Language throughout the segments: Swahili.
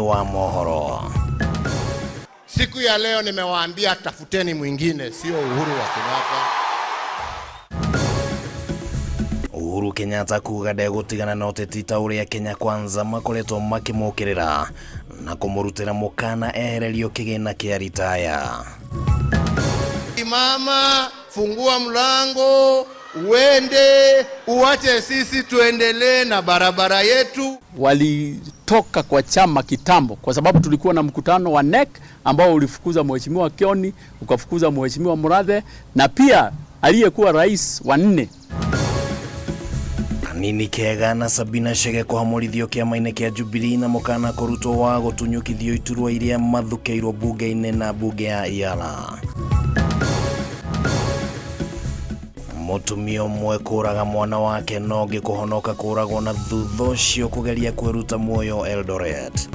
wa Mohoro. Siku ya leo nimewaambia tafuteni mwingine, sio Uhuru wa Kenyatta. Uhuru Kenyatta kuga gutigana na uteti ta uria Kenya Kwanza makoretwo makimukirira na kumurutira mukana ehererio kigina kia ritaya. Mama, fungua mlango, uende, uache sisi tuendelee na barabara yetu. Walitoka kwa chama kitambo kwa sababu tulikuwa na mkutano wa NEC ambao ulifukuza mheshimiwa Kioni, ukafukuza mheshimiwa Murathe na pia aliyekuwa rais wa 4. Nini kega na Sabina Chege kuhamurithio kiama-ini kia Jubilee na mukana kuruto wa gutunyukithio iturwa iria mathukeirwo bunge-ini na bunge ya Iala. Mutumia umwe kuraga mwana wake nogi kuhonoka kuragwo na thutha ucio kugeria kwiruta muoyo Eldoret.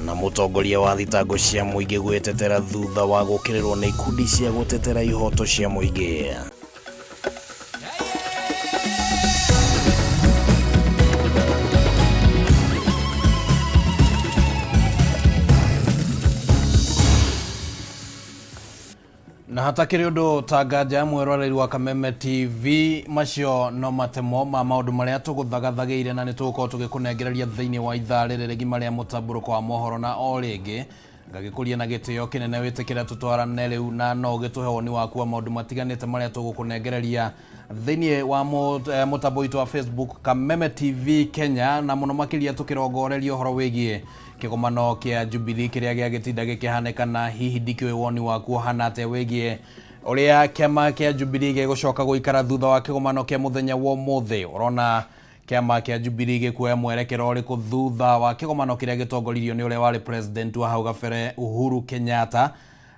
Na mutongoria wa thitango cia muingi gwetetera thutha wa gukirirwo ni ikundi cia gutetera ihoto cia muingi. Na hata kiri undu tangaja mwiroreri wa Kameme TV macio no matemo ma maundu maria tuguthagathageire na nituko tugikunengereria thiini wa ithaa riri rigima ria Mutamburuko wa Mohoro na o ringi ngagikuria na gitio kinene witikira tutwarane riu na no gituhe woni waku wa maundu matiganite maria tugukunengereria thiini wa mutambo witu wa Facebook Kameme TV Kenya na muno makiria tukirongoreria horo wigie kigomano kia Jubilee kiria gia gitinda gikihaneka na hihi ndikiwe woni waku hanate wigie uria kiama kia Jubilee gigucoka guikara thutha wa kigomano kia muthenya wa muthe. Urona kiama kia Jubilee gikuoya mwerekero uriku thutha wa kigomano kiria gitongoririo ni uria wari president wa hau gabere Uhuru Kenyatta.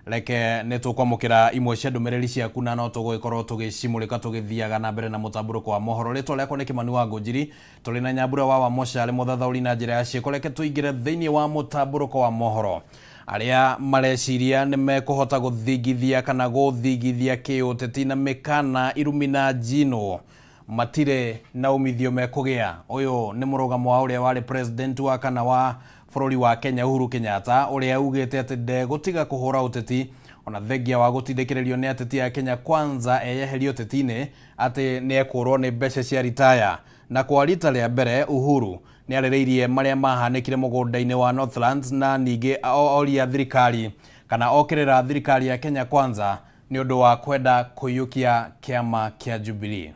Leke netukwamukira imwe cia ndumiriri ciaku na no tugikorwo tugicimurika tugithiaga na mbere na Mutamburuko wa Mohoro. Ritwa riakwa ni Kimani wa Ngujiri, tuli na Nyambura wa Moshale muthathauri na njira ya ciiko. Leke tuingire thiini wa Mutamburuko wa Mohoro. Aria mareciria ni mekuhota guthigithia kana guthigithia kiuteti na mikana irumina jino matire na umithio mekugia. Uyu ni murugamo wa uria wari president wa kana wa bururi wa Kenya Uhuru Kenyatta uria ugite ati ndegutiga kuhura uteti ona thengia wa gutindikirerio ni ateti ya Kenya Kwanza eyeherio tetine ati ni ekurwo ni mbeca cia ritaya. Na kwa rita ria mbere Uhuru ni arereirie maria mahanikire mugunda-ini wa Northlands na ningi oria thirikari kana okirira thirikari ya Kenya Kwanza ni undu wa kwenda kuyukia kiama kia Jubilee.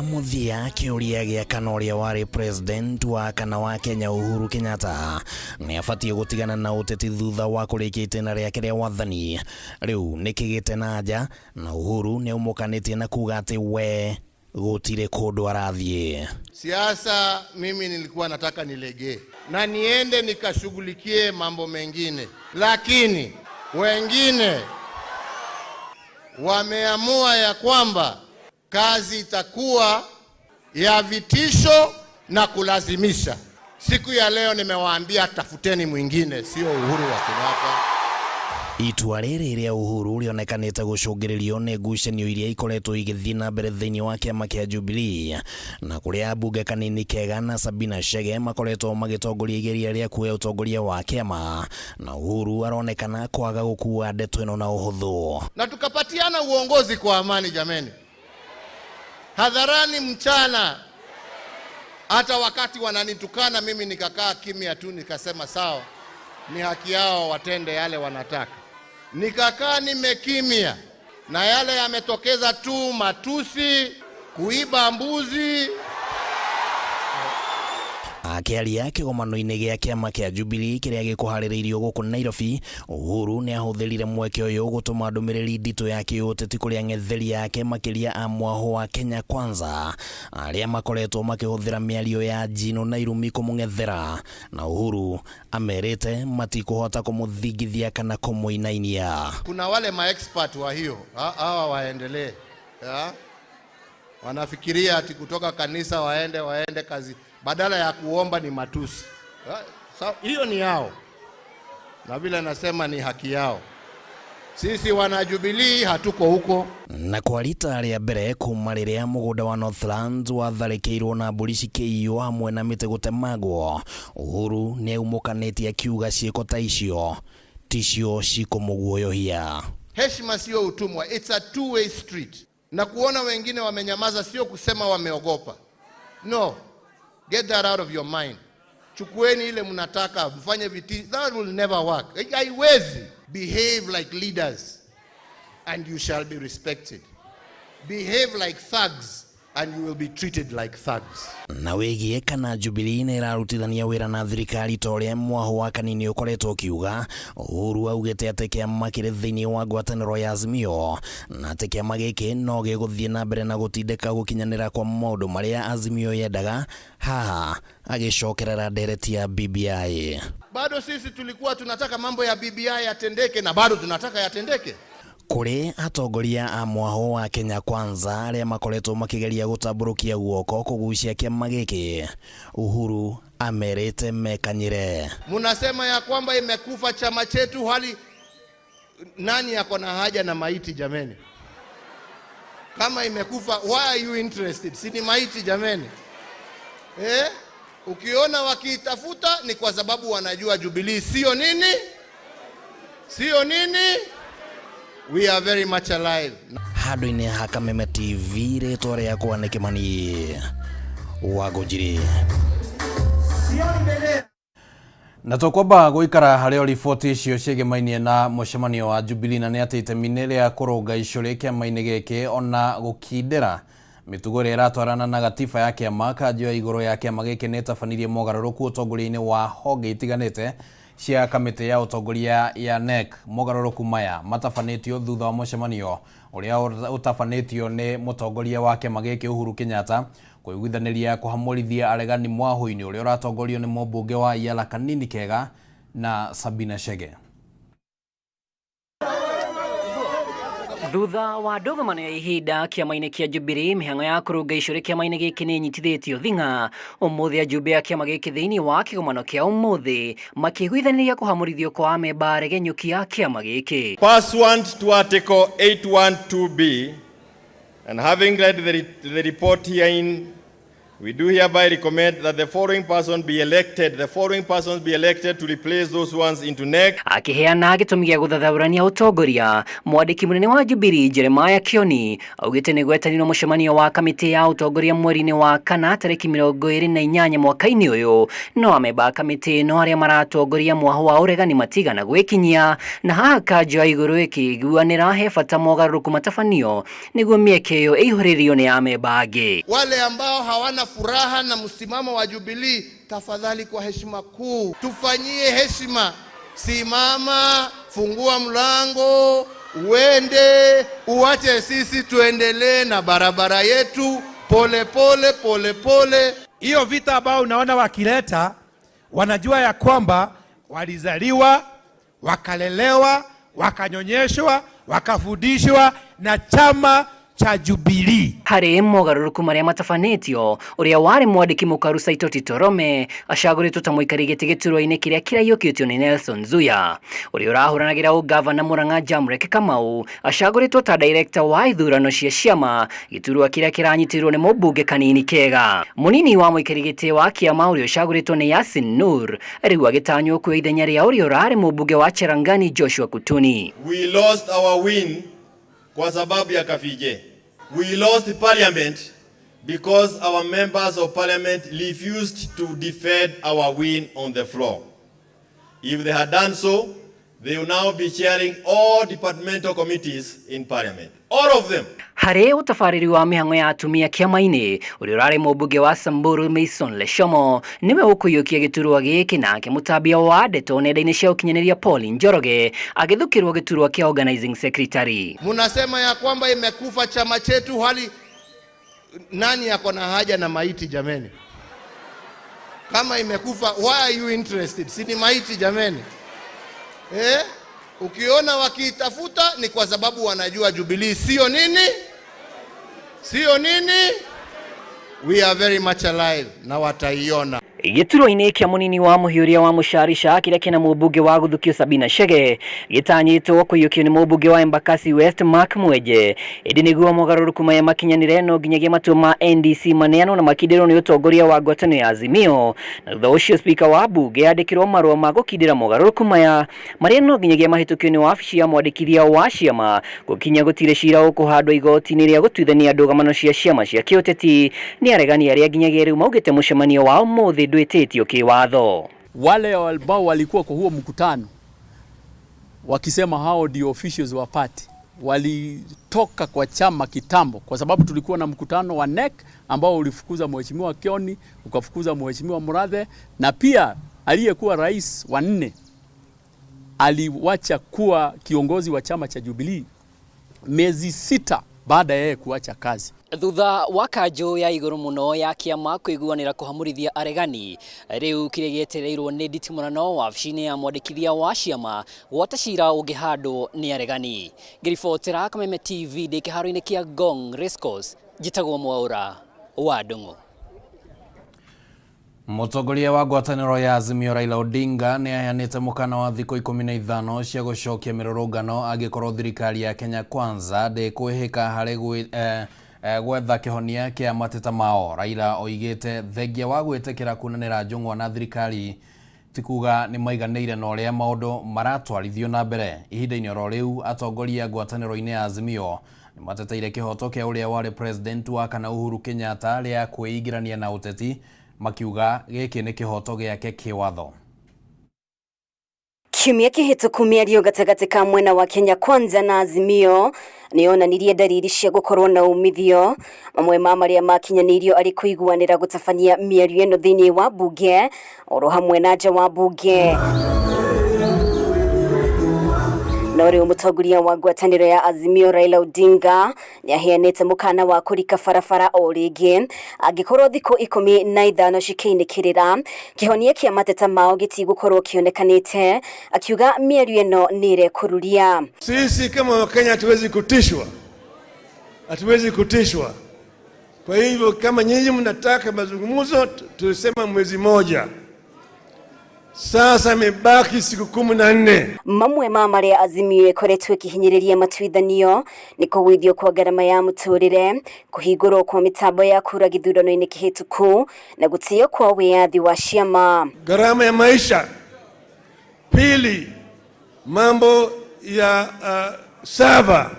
Muthia kiuria gia kana uria wari president wa kana wa Kenya Uhuru Kenyatta ni afatie gutigana na uteti thutha wa kurikite na riake ria wathani. Riu nikigite naja na Uhuru ni umukanitie na kuga ati we gutire kundu arathie. Siasa mimi nilikuwa nataka nilegee na niende nikashughulikie mambo mengine, lakini wengine wameamua ya kwamba kazi itakuwa ya vitisho na kulazimisha. Siku ya leo nimewaambia tafuteni mwingine, sio Uhuru wa Kenyatta. Itua riri ria Uhuru rionekanite gucungiririo ni ngucanio iria ikoretwo igithii na mbere thiini wa kiama kia Jubilee na kuria bunge kanini kega na Sabina Chege makoretwo magitongoria igeria ria kuoya utongoria wa kiama na Uhuru aronekana kwaga gukua ndeto ino na uhuthu. Na tukapatiana uongozi kwa amani jameni, hadharani mchana. Hata wakati wananitukana mimi nikakaa kimya tu, nikasema sawa, ni haki yao watende yale wanataka. Nikakaa nimekimya na yale yametokeza tu matusi, kuiba mbuzi. Akiaria kigomano-ini gia kiama kia Jubilee kiria gikuhaririirio guku Nairobi, Uhuru ni ahuthirire mweke uyu gutuma ndumiriri nditu ya kiuteti kuria ng'etheri yake makiria a mwaho wa Kenya Kwanza aria makoretwo makihuthira miario ya jino na irumi kumung'ethera. Na Uhuru amerite matikuhota kumuthigithia kana kumuinainia. Kuna wale maexpert wa hiyo hawa waendelee, wanafikiria ati kutoka kanisa waende kazi badala ya kuomba ni matusi. Hiyo ni yao, na vile nasema ni haki yao. Sisi wana Jubilee hatuko huko. Na kwa rita rĩa mbere kuma rĩrĩa mũgũnda wa Northlands watharĩkĩirwo na mbũri cikĩiywo hamwe na mĩtĩ gũtemagwo, Uhuru nĩaumũkanĩtie akiuga ciĩko ta icio ticio cikomũguoyohia. Heshima sio utumwa, it's a two-way street. Na kuona wengine wamenyamaza sio kusema wameogopa. No, get that out of your mind. Chukueni ile mnataka, mfanye viti, that will never work. Haiwezi. Behave like leaders and you shall be respected. Behave like thugs and you will be treated like thugs. Na wĩgie kana Jubilee nĩ ĩrarutithania wĩra na thirikari ta ũrĩa Mohoro wa kanini ũkoretwo ũkiuga, Uhuru augĩte atĩ kĩama kĩrĩ thĩinĩ wa ngwatanĩro ya Azimio na atĩ kĩama gĩkĩ no gĩgũthiĩ na mbere na gũtindĩka gũkinyanĩra kwa maũndũ marĩa Azimio yendaga, haha agĩcokerera ndereti ya BBI. Bado sisi tulikuwa tunataka mambo ya BBI yatendeke na bado tunataka yatendeke. Kuri atongoria a Mohoro wa Kenya Kwanza arĩa makoretwo makĩgeria gũtambũrũkia guoko kũgucia kĩama gĩkĩ, Uhuru amerĩte mekanyire. Munasema ya kwamba imekufa chama chetu, hali nani yako na haja na maiti jameni? Kama imekufa, why are you interested? Si ni maiti jameni? Ukiona wakitafuta ni kwa sababu wanajua Jubilee sio nini? Sio nini? We are very much alive. Handũ-inĩ ha Kameme TV rĩtwa rĩakwa nĩ Kimani Wangũnjiri. Na tũkwamba gũikara harĩa riboti icio ciĩgemainie na mũcemanio wa Jubilee, na nĩ atĩ itemi rĩa kũrũnga icũrĩ kĩama-inĩ gĩkĩ ona gũkindĩra mĩtugo ĩrĩa ĩratwarana na gatiba ya kĩama, kanjũ ya igũrũ ya kĩama gĩkĩ nĩ ĩtabanirie mogarũrũku ũtongoria-inĩ wa honge itiganĩte cia kamĩtĩ ya ũtongoria ya NEC. Mogarũrũku maya matabanĩtio thutha wa mũcemanio ũrĩa ũtabanĩtio nĩ mũtongoria wa kĩama gĩkĩ Uhuru Kenyatta kũiguithanĩria kũhamũrithia aregani mwahũ-inĩ ũrĩa ũratongorio nĩ mũmbunge wa Yala Kanini Kega na Sabina Chege. Thutha wa ndũgũmano ya ihinda kĩama-inĩ kĩa Jubilee, mĩhang'o ya kũrũnga icũrĩ kĩama-inĩ gĩkĩ nĩ nyitithĩtio thing'a. Ũmũthĩ ajumbe a kĩama gĩkĩ thĩinĩ wa kĩgomano kĩa ũmũthĩ makĩiguithanĩria kũhamũrithio kwa amemba aregenyũki a kĩama gĩkĩ. Pursuant to Article 812B, and having read the report herein, we do hereby recommend that the following persons be elected to replace those ones into NEC. Akiheana gĩtũmi gĩa gũthathaũrania ũtongoria, mwandĩki mũnene wa Jubilee Jeremiah Kioni augĩte nĩ gwetanirwo mũcemanio wa kamĩtĩ ya ũtongoria mweri-inĩ wa kana tarĩki 28 mwaka-inĩ ũyũ, no amemba a kamĩtĩ ĩno arĩa maratongoria mwahũ wa ũregani matigana gwĩkinyia, na haha kanjũ ya igũrũ ĩkĩiguanĩra he bata mogarũrũku matabanio nĩguo mĩeke ĩyo ĩihũrĩrio nĩ amemba angĩ. Wale ambao hawana furaha na msimamo wa Jubilee, tafadhali kwa heshima kuu tufanyie heshima. Simama, fungua mlango, uende, uache sisi tuendelee na barabara yetu pole pole pole pole. Hiyo vita ambao unaona wakileta, wanajua ya kwamba walizaliwa, wakalelewa, wakanyonyeshwa, wakafundishwa na chama cha Jubilee. Harĩ mogarũrũku marĩa matabanĩtio, ũrĩa warĩ mwandĩki mũkaru Saitoti Torome acagũrĩtwo ta mũikari gĩtĩ gĩturwa-inĩ kĩrĩa kĩraiyũkĩtio nĩ Nelson Zuya. Ũrĩa ũrahũranagĩra ũgavana Murang'a Jamrek Kamau acagũrĩtwo ta director wa ithurano cia ciama, gĩturwa kĩrĩa kĩranyitirwo nĩ mũmbunge Kanini Kega. Mũnini wa mũikari gĩtĩ wa kĩama ũrĩa ũcagũrĩtwo nĩ Yasin Nur rĩu agĩtanywo kuoya ithenya rĩa ũrĩa ũrarĩ mũmbunge wa Cherangani Joshua Kutuni. We lost our win kwa sababu ya Kafije. We lost parliament because our members of parliament refused to defend our win on the floor. If they had done so, they will now be chairing all departmental committees in parliament. All of them. Harĩ ũtabarĩri wa mĩhang'o ya atumia kĩama-inĩ, ũrĩa ũrarĩ mũmbunge wa Samburu Mason Leshomo nĩwe ũkũiyũkia gĩturwa gĩkĩ, nake mũtambia wa ndeto nenda-inĩ cia ũkinyanĩria Paul Njoroge agĩthukĩrwo gĩturwa kĩa organizing secretary. Munasema ya kwamba imekufa chama chetu, hali nani yako na haja na maiti jameni? Kama imekufa, why are you interested? Si ni maiti jameni? Ukiona wakitafuta ni kwa sababu wanajua Jubilee sio nini? Sio nini? We are very much alive na wataiona. Gĩturwa-inĩ kĩa mũnini wa mũhiũria wa mũcarisha kĩrĩa kĩna mũmbunge wa Gũthukio Sabina Chege gĩtanyĩtwo kũiyũkio nĩ mũmbunge wa Embakasi West Mark Mwenje. Ĩndĩ nĩguo mogarũrũku maya makinyanĩre no nginyagia matua ma NDC maneanwo na makindĩrwo nĩ ũtongoria wa ngwatanĩro ya Azimio, na thutha ũcio spika wa mbunge yandĩkĩrwo marũa ma gũkindĩra mogarũrũku maya marĩa no nginyagia mahĩtũkio nĩ wabici ya mwandĩkithia wa ciama gũkinya gũtirĩ cira ũkũhandwo igoti-inĩ rĩa gũtuithania ndũgamano cia ciama cia kĩũteti nĩ aregani arĩa nginyagia rĩu maugĩte mũcemanio wa ũmũthĩ ndwĩtĩtio kĩwatho. Wale ambao walikuwa kwa huo mkutano wakisema hao ndio officials wa party walitoka kwa chama kitambo, kwa sababu tulikuwa na mkutano wa NEC ambao ulifukuza mheshimiwa Kioni, ukafukuza mheshimiwa Murathe, na pia aliyekuwa rais wa 4 aliwacha kuwa kiongozi wa chama cha Jubilee miezi 6 baada ya yeye kuacha kazi. Thutha wa kanjũ ya igũrũ mũno ya kĩama kwĩguanĩra kũhamũrithia aregani, rĩu kĩrĩa gĩetereirwo nĩ nditimũrano wabici-inĩ ya mwandĩkithia wa ciama gwota cira ũngĩhandwo nĩ aregani. Ngĩribotera Kameme TV ndĩ kĩharo-inĩ kĩa Ngong Racecourse, njĩtagwo Mwaũra wa Ndung'u. Mũtongoria wa ngwatanĩro ya Azimio Raila Odinga nĩ aheanĩte mũkana wa thikũ 15 cia gũcokia mĩrũrũngano angĩkorwo thirikari ya Kenya Kwanza ndĩkwĩhĩka harĩ gwetha kĩhonia kĩa mateta mao. Raila oigĩte thengia wa gwĩtĩkĩra kunanĩra njũng'wa na thirikari ti kuga nĩ maiganĩire na ũrĩa maũndũ maratwarithio na mbere. Ihinda-inĩ oro rĩu atongoria ngwatanĩro-inĩ ya Azimio nĩ mateteire kĩhoto kĩa ũrĩa warĩ president wa kana Uhuru Kenyatta rĩa kwĩingĩrania na ũteti, makiuga gĩkĩ nĩ kĩhoto gĩake kĩwatho. Kiumia kĩhĩtũku mĩario gatagatĩ ka mwena wa Kenya Kwanza na Azimio nĩyonanirie dalili cia gũkorwo na umithio. Mamwe ma marĩa makinyanĩirio arĩ kũiguanĩra gũtabania mĩario ĩno thĩinĩ wa bunge oro hamwe na nja wa bunge. No rĩu mũtongoria wa ngwatanĩro ya Azimio Raila Odinga nĩaheanĩte mũkana wa kũrika barabara o rĩngĩ angĩkorwo thikũ 15 cikĩinĩkĩrĩra kĩhonia kĩa mateta mao gĩtigũkorwo kĩonekanĩte, akiuga mĩario ĩno nĩ ĩrekũruria. Sisi kama Wakenya hatuwezi kutishwa. Kwa hivyo kama nyinyi mnataka mazungumzo, tulisema mwezi moja. Sasa imebaki siku 14. Mamwe ma marĩa Azimio ĩkoretwo ĩkĩhinyĩrĩria matuithanio nĩ kũgũithio kwa ngarama ya mũtũrĩre, kũhingũrwo kwa mĩtambo ya kura gĩthurano-inĩ kĩhĩtũku na gũtĩo kwa wĩyathi wa ciama. Gharama ya maisha. Pili, mambo ya sava.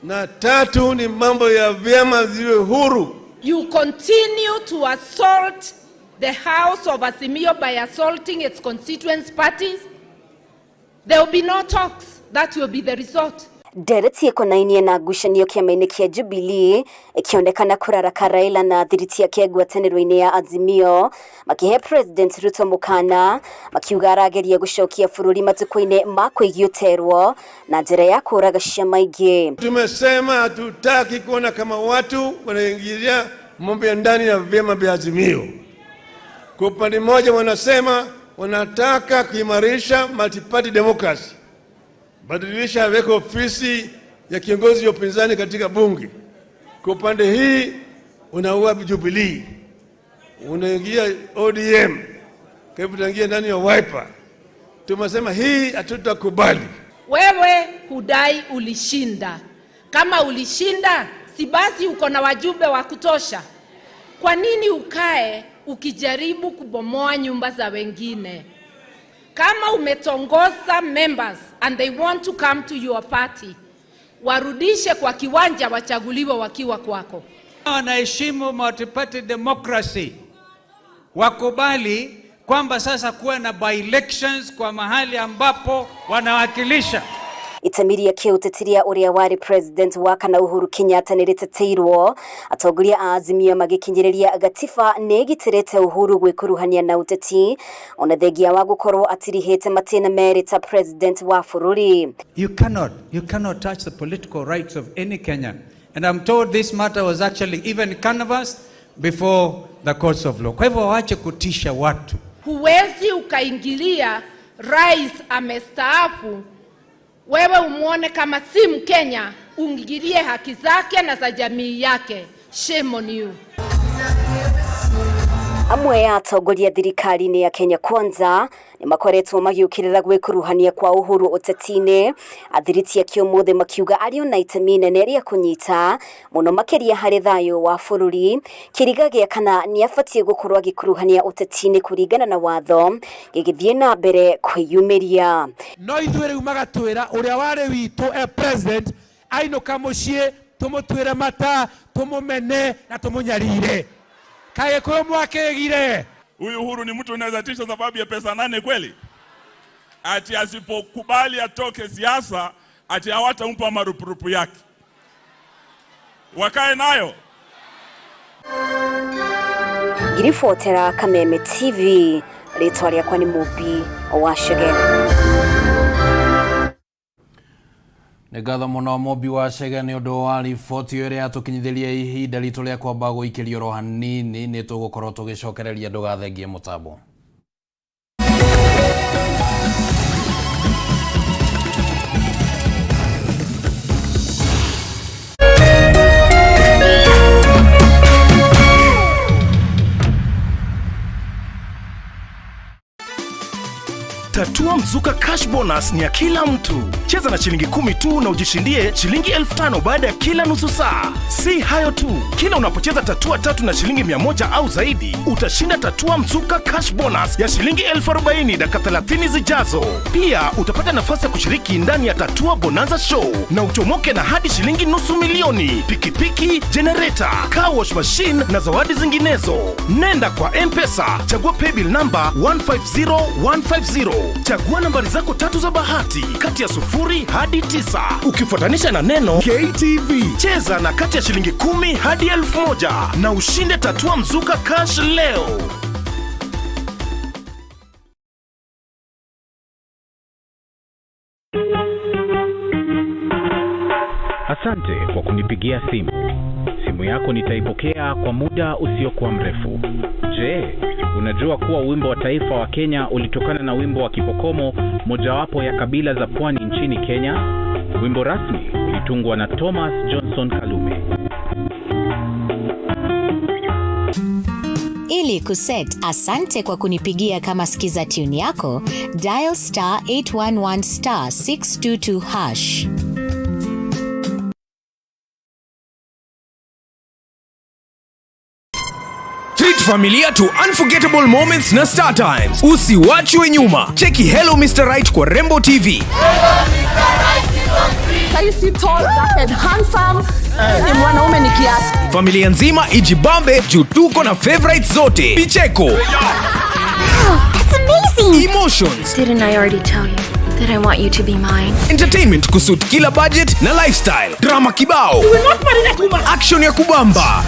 Na tatu ni mambo ya vyama ziwe huru. You continue to assault the House of Azimio by assaulting its constituent parties. There will be no talks. That will be the result. Ndereti ĩkonainie na ngucanio kĩama-inĩ kĩa Jubilee ĩkĩonekana kũraraka Raila na thiriti yake ngwatanĩro-inĩ ya Azimio makĩhe President Ruto mũkana, makiuga arageria gũcokia bũrũri matukũ-inĩ ma kũigio ũterwo na njĩra ya kũraga ciama ingĩ. Tumesema hatutaki kuona kama watu wanaingilia mambo ya ndani ya vyama vya Azimio. Kwa upande mmoja wanasema wanataka kuimarisha multi-party democracy, badilisha weka ofisi ya kiongozi wa upinzani katika bunge. Kwa upande hii unaua Jubilee, unaingia ODM, kwa hivyo unaingia ndani ya Wiper. Tumesema hii hatutakubali. Wewe hudai ulishinda. Kama ulishinda, si basi uko na wajumbe wa kutosha. Kwa nini ukae ukijaribu kubomoa nyumba za wengine? Kama umetongoza members and they want to come to your party, warudishe kwa kiwanja wachaguliwe wakiwa kwako. Wanaheshimu multi-party democracy, wakubali kwamba sasa kuwe na by-elections kwa mahali ambapo wanawakilisha. Itamiria kĩũtetiria ũrĩa warĩ president wa kana Uhuru Kenyatta nĩrĩteteirwo, atongoria a Azimio magĩkinyĩrĩria gatiba nĩgitĩrĩte Uhuru gwĩkuruhania na ũteti ona thengia wa gũkorwo atirihĩte matĩna merĩ ta president wa bũrũri. You cannot touch the political rights of any Kenyan, and I'm told this matter was actually even canvassed before the courts of law. Kwa hivyo waache kutisha watu. Huwezi ukaingilia rais amestaafu wewe umuone kama si Mkenya, uingilie haki zake na za jamii yake. Shame on you. Amwe ya atongoria thirikari-inĩ ya Kenya Kwanza nĩ makoretwo magiũkĩrĩra gwĩkuruhania kwa Uhuru ũteti-inĩ. Athiriti ake ũmũthĩ makiuga arĩ ona itemi inene rĩa kũnyita mũno makĩria harĩ thayũ wa bũrũri. Kĩriga gĩa kana nĩ abatie gũkorwo agĩkuruhania ũteti-inĩ kũringana na watho gĩgĩthiĩ na mbere kwĩyumĩria. No ithuĩ rĩu magatwĩra ũrĩa warĩ witũ president ainũka mũciĩ tũmũtwĩre mata tũmũmene na tũmũnyarire. Kae kwa mwakegire. Huyu Uhuru ni mtu unaweza tisha sababu ya pesa 8 kweli? Ati asipokubali atoke siasa, ati hawatampa marupurupu yake. Wakae nayo. Ngiribotera Kameme TV, rĩtwa rĩakwa nĩ Mubi wa Shege. Nĩngatho mũno Mubi wa Shege nĩ ũndũ wa riboti ĩrĩa yatũkinyithĩria ihinda ritũ rĩa kwamba gũikĩrio ro hanini. Nĩ tũgũkorwo tũgĩcokereria ndũgathengie mũtambo. Tatua Mzuka Cash Bonus ni ya kila mtu. Cheza na shilingi 10 tu na ujishindie shilingi 5,000 baada ya kila nusu saa. Si hayo tu, kila unapocheza tatua 3 na shilingi 100 au zaidi, utashinda Tatua Mzuka Cash Bonus ya shilingi 40,000 dakika 30 zijazo. Pia utapata nafasi ya kushiriki ndani ya Tatua Bonanza Show na uchomoke na hadi shilingi $500,000, pikipiki, generator, car wash machine na zawadi zinginezo. Nenda kwa M-Pesa, chagua paybill number 150150. Chagua nambari zako 3 za bahati kati ya 0 hadi 9 ukifuatanisha na neno KTV. Cheza na kati ya shilingi 10 hadi 1,000 na ushinde Tatua Mzuka Cash leo. Asante kwa kunipigia simu. Simu yako nitaipokea kwa muda usiokuwa mrefu. Je, unajua kuwa wimbo wa taifa wa Kenya ulitokana na wimbo wa Kipokomo, mojawapo ya kabila za pwani nchini Kenya? Wimbo rasmi ulitungwa na Thomas Johnson Kalume. Ili kuset asante kwa kunipigia kama skiza tune yako, dial *811 *622#. Treat familia to unforgettable moments na Star Times. Usiwachwe nyuma. Cheki Hello Mr. Right kwa Rembo TV. Saisi tall, dark and handsome. Ni mwanaume ni kiasi. Familia nzima ijibambe juu tuko na favorites zote. Picheko. Wow, that's amazing. Emotions. Didn't I already tell you that I want you to be mine? Entertainment kusut kila budget na lifestyle. Drama kibao. You will not marry that woman. Action ya kubamba.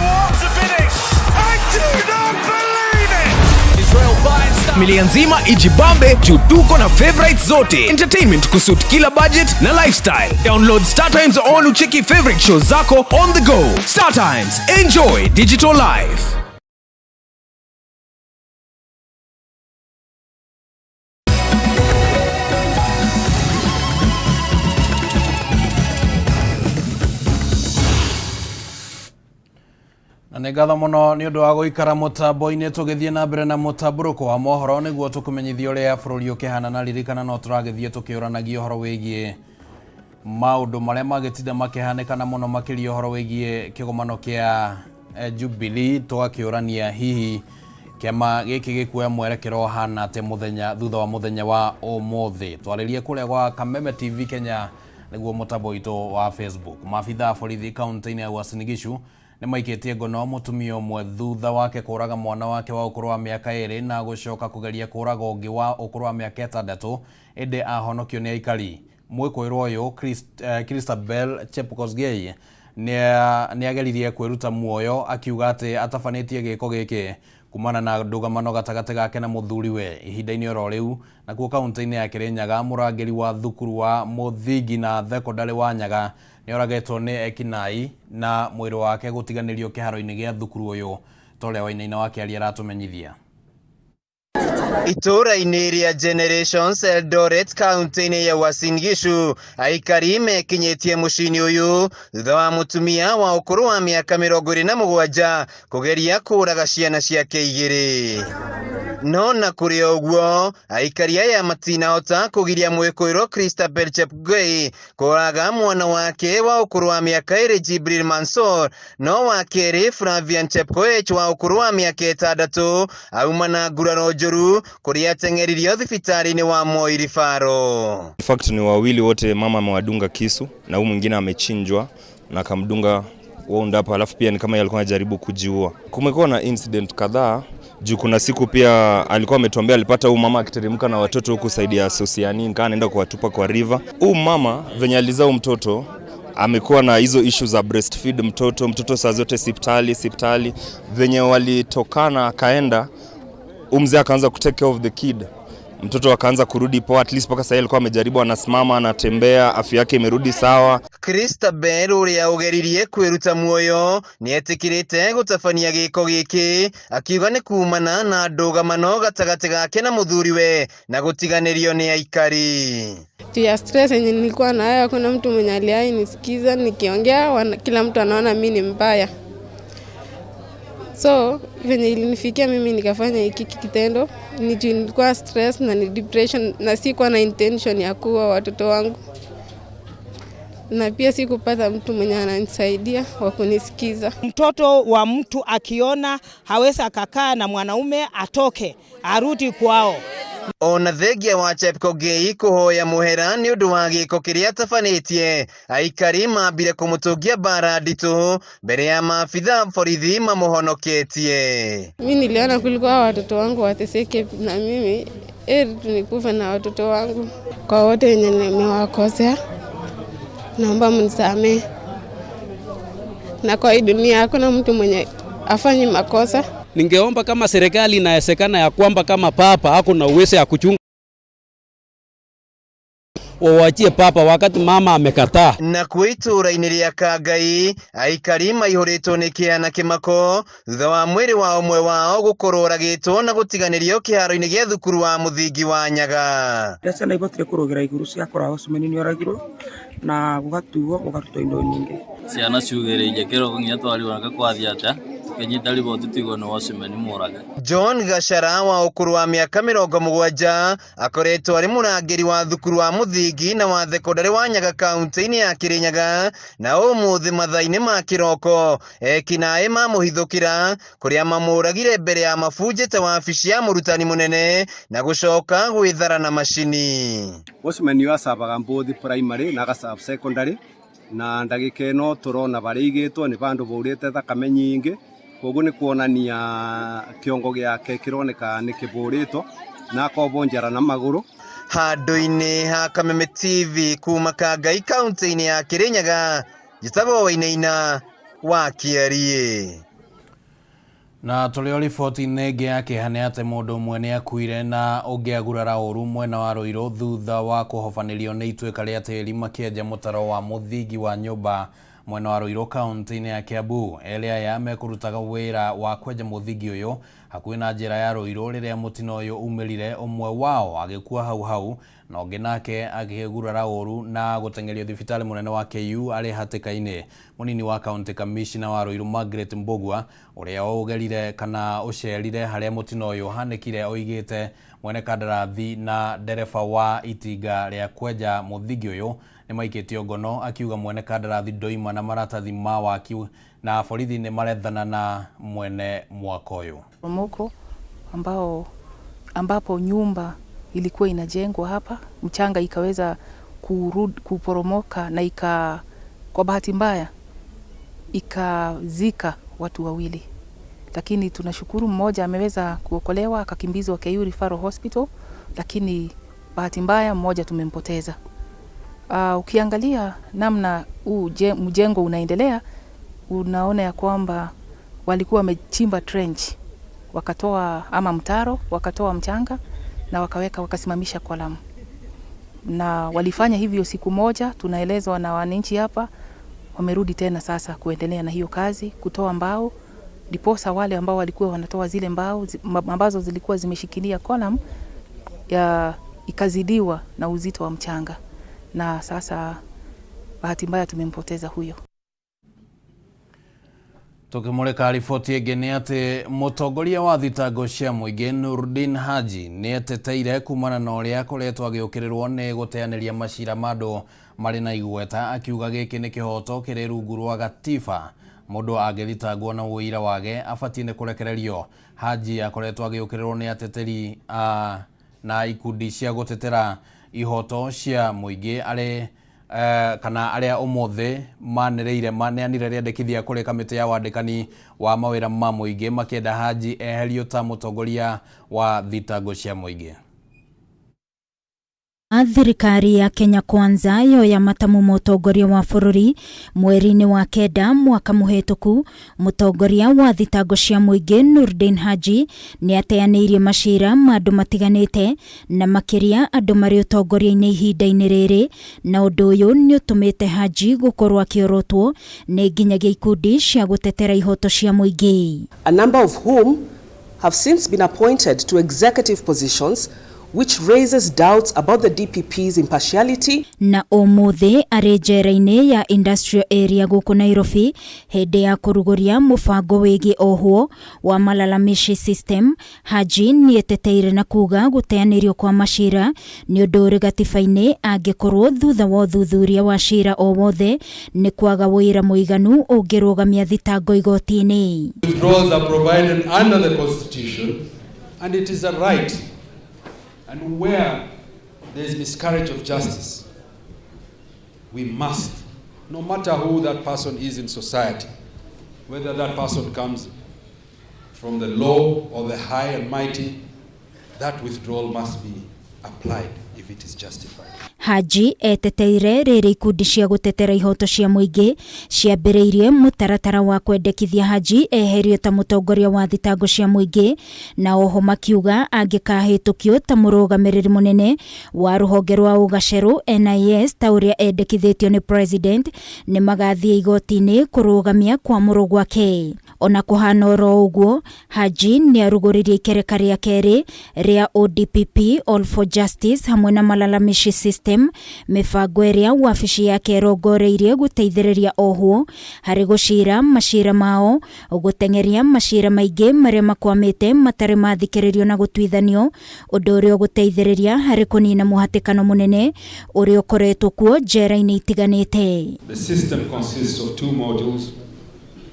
Familia nzima ijibambe juu tuko na favorites zote. Entertainment kusut kila budget na lifestyle. Download Star Times on ucheki favorite shows zako on the go. Star Times, enjoy digital life. Na nĩngatho mũno nĩ ũndũ wa gũikara mũtambo-inĩ tũgĩthiĩ na mbere na mũtamburuko wa mohoro nĩguo tũkũmenyithia ũrĩa bũrũri ũkĩhana na ririkana no tũragĩthiĩ tũkĩũranagia ũhoro wĩgiĩ maũndũ marĩa magĩtinda makĩhanĩkana mũno makĩria ũhoro wĩgiĩ kĩgomano kĩa Jubilee, tũgakĩũrania hihi kĩama gĩkĩ gĩkuoya mwerekero hana atĩ mũthenya thutha wa mũthenya wa ũmũthĩ. Twarĩrie kũrĩa gwa Kameme TV Kenya nĩguo mũtambo witũ wa Facebook. Maabitha a borithi kaunti-inĩ ya Uasin Gishu nĩ maikĩtie ngono mũtumia ũmwe thutha wake kũraga mwana wake wa ũkũrũ wa mĩaka 2 na gũcoka kũgeria kũraga ũngĩ wa ũkũrũ wa mĩaka 6 ĩndĩ ahonokio nĩ aikari. Mwĩkũĩrwo ũyũ Christabel Chepkosgei nĩ ageririe kwĩruta muoyo akiuga atĩ atabanĩtie gĩko gĩkĩ kumana na ndũgamano gatagatĩ gake na mũthuriwe ihinda-inĩ oro rĩu. Nakuo kaunti-inĩ ya Kirinyaga mũrangĩri wa thukuru wa mũthingi na thekondarĩ wa Nyaga nĩ oragetwo nĩ ekinai na mwĩrĩ wake gũtiganĩrio kĩharo-inĩ gĩa thukuru ũyũ. Tũrĩa Wainaina wa Kĩaria aratũmenyithia. Itura-inĩ rĩa Generations Eldoret kaunti-inĩ ya Uasin Gishu aikari mekinyitie mũciĩ-inĩ ũyũ thutha wa mũtumia wa ũkũrũ wa mĩaka 27 kũgeria kũraga ciana ciake 2. No na kũrĩ ũguo aikari aya matinahota kũgiria mwĩkũĩrwo Christabel Chepgei kũraga mwana wake wa ũkũrũ wa mĩaka 2 Jibril Mansor, no wa kerĩ Flavian Chepkoech wa ũkũrũ wa mĩaka 6 auma na nguraro njũru kũrĩa ateng'eririo thibitarĩ-inĩ wa Moi Rifaro. In fact ni wawili wote, mama amewadunga kisu na huyu mwingine amechinjwa na akamdunga wound hapa, alafu pia ni kama alikuwa anajaribu kujiua. Kumekuwa na incident kadhaa juu kuna siku pia alikuwa ametuambia alipata huyu mama akiteremka na watoto huku saidi ya Sosiani, nikaa anaenda kuwatupa kwa river. Huyu mama venye alizaa mtoto amekuwa na hizo issues za breastfeed mtoto saa zote sipitali venye walitokana akaenda mzee akaanza kutake care of the kid. Mtoto akaanza kurudi poa, at least paka sasa alikuwa amejaribu, anasimama, anatembea, afya yake imerudi sawa. Christabel uria ugeririe kwiruta muoyo ni etikirite gutafania giko giki akiuga ni kumana na ndugamano gatagati gake na muthuriwe na gutiganirio ni aikari. Tia stress yenye nilikuwa nayo, kuna mtu mwenye aliyenisikiza nikiongea, kila mtu anaona mimi ni mbaya. So venye ilinifikia mimi nikafanya hiki kitendo, nilikuwa stress na ni depression na sikuwa na intention ya kuua watoto wangu. Na pia sikupata mtu mwenye ananisaidia wa kunisikiza. Mtoto wa mtu akiona hawezi akakaa na mwanaume, atoke arudi kwao. Ona thegia wa Chepkogei kuhoya muhera ni undu wa giko kiria tafanetie aikari mambire kumutungia bara nditu mbere ya maafitha borithi mamuhonoketie. Mimi niliona kulikuwa watoto wangu wateseke na mimi nikufe na watoto wangu. Kwa wote wenye nimewakosea naomba mnisamehe, na kwa hii dunia hakuna mtu mwenye afanyi makosa. Ningeomba kama serikali inawezekana ya kwamba kama papa hako na uwezo ya kuchunga, wawachie papa wakati mama amekataa. Na kwitura-inĩ rĩa Kangai aikari maihũrĩtwo nĩ kĩeha na kĩmako thutha wa mwĩrĩ wa ũmwe wao gũkorwo ũragĩtwo na gũtiganĩrio kĩharo-inĩ gĩa thukuru wa mũthingi wa Nyaga. Ciana ibotire kũrũgĩra igũrũ ciakora Osmani nĩ oragirwo na gũgatuo gũkarutwo indo nyingĩ. Ciana ciugĩrĩire kĩroko nginya twariũraga kwathia atĩa kenyita riboti tigwo nĩ Osmani mũraga. John Gachara wa ũkũrũ wa mĩaka 70 akoretwo arĩ mũrangĩri wa thukuru wa mũthingi na wa thekondarĩ wa Nyaga kaunti-inĩ ya Kirinyaga, na ũmũthĩ mathaa-inĩ ma kĩroko ekinaĩ mamũhithũkĩra kũrĩa mamũragire mbere ya mabunjĩte wabici ya mũrutani mũnene na gũcoka gwĩthara na macini. Osmani wacabaga both primary na gasab secondary, na ndagĩka ĩno tũrona barĩigĩtwo nĩ bandũ bũrĩte thakame nyingĩ, koguo nĩ kuonania kĩongo gĩake kĩroneka nĩ kĩbũrĩtwo na akobonjera na magũrũ. Handũ-inĩ ha Kameme TV kuma Kangai kaunti-inĩ ya Kirinyaga, njĩtagwo Wainaina wa Kĩarie. Na tũrĩ o riboti-inĩ ĩngĩ ya kĩeha nĩ atĩ mũndũ ũmwe nĩ akuire na ũngĩ agurara ũru mwena wa Ruiru thutha wa kũhobanĩrio nĩ ituĩka rĩa tĩri makĩenja mũtaro wa mũthingi wa nyũmba mwena wa Ruiru kaunti-inĩ ya Kiambu. Erĩ aya mekũrutaga wĩra wa kwenja mũthingi ũyũ hakuhĩ na njĩra ya Ruiru rĩrĩa mũtino ũyũ umĩrire, ũmwe wao agĩkua hau na ũngĩ nake akĩgurara ũru na gũteng'erio thibitarĩ mũnene wa KU arĩ hatĩka-inĩ. Mũnini wa county commissioner wa Ruiru Margaret Mbugua ũrĩa ũgerire kana ũcerire harĩa mũtino ũyũ hanĩkire oigĩte mwene kandarathi na ndereba wa itinga rĩa kwenja mũthingi ũyũ nĩ maikĩtio ngono, akiuga mwene kandarathi ndoima na maratathi ma waki na borithi nĩ marethana na mwene mwako ũyũ. Poromoko ambapo nyumba ilikuwa inajengwa hapa, mchanga ikaweza kuporomoka na kwa bahati mbaya ikazika watu wawili, lakini tunashukuru mmoja ameweza kuokolewa akakimbizwa KU Referral Hospital, lakini bahati mbaya mmoja tumempoteza. Ukiangalia namna mjengo unaendelea, unaona ya kwamba walikuwa wamechimba trench, wakatoa ama mtaro, wakatoa mchanga na wakasimamisha kolamu, na walifanya hivyo siku moja. Tunaelezwa na wananchi hapa wamerudi tena sasa kuendelea na hiyo kazi, kutoa mbao Diposa wale ambao walikuwa wanatoa zile mbao ambazo zilikuwa zimeshikilia column ya ikazidiwa na uzito wa mchanga, na sasa bahati mbaya tumempoteza huyo. Tukimulika riboti ĩngĩ nĩ atĩ mũtongoria wa thitango cia mũingĩ Nurdin Haji nĩ eteteire kumana na ũrĩa akoretwo agĩũkĩrĩrwo nĩ gũteanĩria macira ma andũ marĩ na igweta, akiuga gĩkĩ nĩ kĩhoto kĩrĩ rungu rwa gatiba. Mũndũ angĩthitangwo na ũira wake abatie nĩ kũrekererio. Haji akoretwo agĩũkĩrĩrwo nĩ ateteri na ikundi cia gũtetera ihoto cia mũingĩ kana aria ũmũthĩ maneanire rĩendekithia kũrĩ kamĩtĩ ya wandĩkani wa mawĩra ma mũingĩ makĩenda Haji eherio ta mũtongoria wa thitango cia mũingĩ. Thirikari ya Kenya Kwanza yoya matamu mũtongoria wa bũrũri mweri-inĩ wa kenda mwaka mũhetũku. Mũtongoria wa thitango cia mũingĩ Nurdin Haji nĩ ateanĩirie macira ma andũ matiganĩte na makĩria andũ marĩ ũtongoria-inĩ ihinda-inĩ rĩrĩ, na ũndũ ũyũ nĩ ũtũmĩte Haji gũkorwo akĩorotwo nĩ nginyagia ikundi cia gũtetera ihoto cia mũingĩ. A number of whom have since been appointed to executive positions, which raises doubts about the DPP's impartiality. Na ũmũthĩ arĩ njera-inĩ ya industrial area gũkũ Nairobi hĩndĩ ya kũrugũria mũbango wĩgiĩ ohwo wa malalamishi system. Haji nĩ eteteire na kuga gũteanĩrio kwa macira nĩ ũndũ ũrĩ gatiba-inĩ, angĩkorwo thutha wa ũthuthuria wa cira o wothe nĩ kwaga wĩra mũiganu ũngĩrũgamia thitango igoti-inĩ. Withdrawals are provided under the constitution and it is a right. And where there is miscarriage of justice, we must, no matter who that person is in society, whether that person comes from the low or the high and mighty, that withdrawal must be applied if it is justified. Haji eteteire rĩrĩ ikundi cia gũtetera ihoto cia mũingĩ ciambĩrĩirie mũtaratara wa kwendekithia Haji eherio ta mũtongoria wa thitango cia mũingĩ, na oho makiuga angĩkahĩtũkio ta mũrũgamĩrĩri mũnene wa rũhonge rwa ũgacerũ NIS ta ũrĩa endekithĩtio nĩ president, nĩ magathiĩ igoti-inĩ kũrũgamia kwamũrwo gwake. Ona kũhana oro ũguo, Haji nĩ arugũririe ikereka rĩa kerĩ rĩa ODPP All for Justice hamwe na malalamishi system, mibango ĩrĩa wabici yake ĩrongoreirie gũteithĩrĩria ohwo harĩ gũcira macira mao, gũtengeria macira maingĩ marĩa makwamĩte matarĩ mathikĩrĩrio na gũtuithanio, ũndũ ũrĩa gũteithĩrĩria harĩ kũnina mũhatĩkano mũnene ũrĩa ũkoretwo kuo njera-inĩ itiganĩte. The system consists of two modules,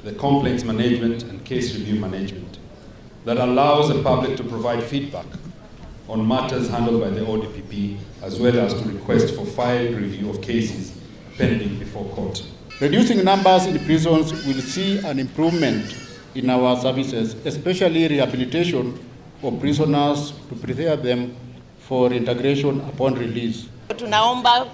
the complaints management and case review management, that allows the public to provide feedback on matters handled by the ODPP, as well as to request for file review of cases pending before court. Reducing numbers in prisons will see an improvement in our services, especially rehabilitation of prisoners to prepare them for integration upon release. Tunaomba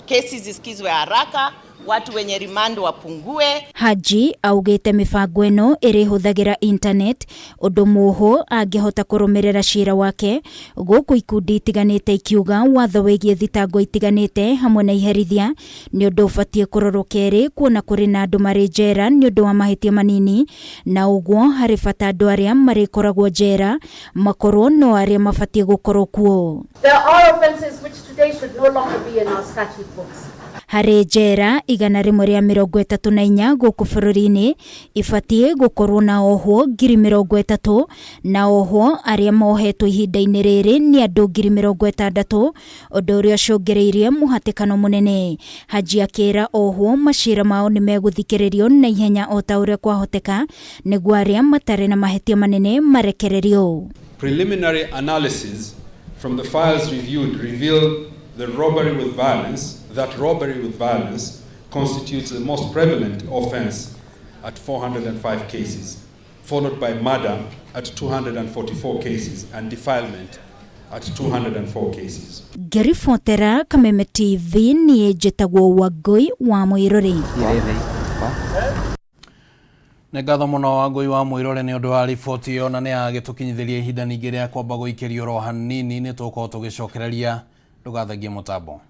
kesi zisikizwe haraka, watu wenye remand wapungue. Haji augĩte mibango ĩno ĩrĩhũthagĩra internet, ũndũ mũho angĩhota kũrũmĩrĩra cira wake, gũkũ ikundi itiganĩte ikiuga watho wĩgiĩ thitango itiganĩte hamwe na iherithia nĩ ũndũ ũbatiĩ kũrorwo kerĩ, kuona kũrĩ na andũ marĩ njera nĩ ũndũ wa mahĩtia manini, na ũguo harĩ bata andũ arĩa marĩkoragwo njera makorwo no arĩa mabatiĩ gũkorwo kuo. There are offenses which today should no longer be in our statute books. Harĩ njera 134 gũkũ bũrũri-inĩ ibatiĩ gũkorwo na ohwo 30,000, na ohwo arĩa mohetwo ihinda-inĩ rĩrĩ nĩ andũ 60,000, ũndũ ũrĩa ũcũngĩrĩirie mũhatĩkano mũnene. Haji akĩra ohwo macira mao nĩ megũthikĩrĩrio na ihenya o ta ũrĩa kwahoteka nĩguo arĩa matarĩ na mahĩtia manene marekererio. Preliminary analysis from the files reviewed revealed that robbery with violence constitutes the most prevalent offense at 405 cases, followed by murder at 244 cases and defilement at 204 cases. Ngĩribotera Kameme TV niĩ njĩtagwo Wangui wa Mũirũrĩ. Nĩ ngatho mũno Wangui wa Mũirũrĩ nĩ ũndũ wa riboti ĩyo, na nĩ agĩtũkinyithĩria ihinda ningĩ rĩa kwamba gũikĩrio ro hanini nĩ tũkorwo tũgĩcokereria ndũgathagie mũtambo.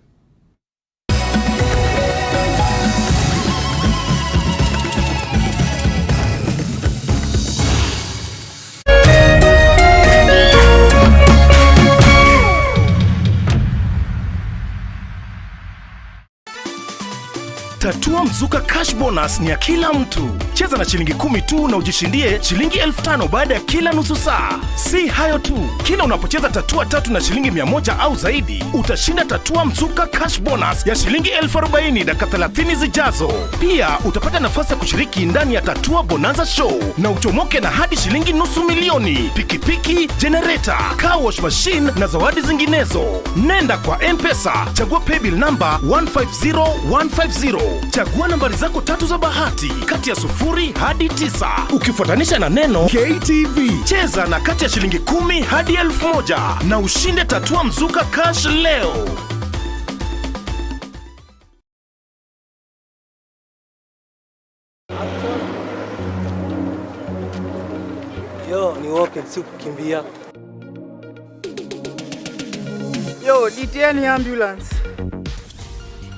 Tatua Mzuka cash bonus ni ya kila mtu. Cheza na shilingi 10 tu na ujishindie shilingi 5,000 baada ya kila nusu saa. Si hayo tu, kila unapocheza Tatua 3 na shilingi 100 au zaidi, utashinda Tatua Mzuka cash bonus ya shilingi 40,000 dakika 30 zijazo. Pia utapata nafasi ya kushiriki ndani ya Tatua Bonanza Show na uchomoke na hadi shilingi nusu milioni, pikipiki, generator, car wash machine na zawadi zinginezo. Nenda kwa M-Pesa, chagua paybill number 150150. Chagua nambari zako 3 za bahati kati ya 0 hadi 9 ukifuatanisha na neno KTV. Cheza na kati ya shilingi 10 hadi 1,000 na ushinde Tatua Mzuka cash leo. Yo, ni walking, si kukimbia. Yo, nitieni ambulance.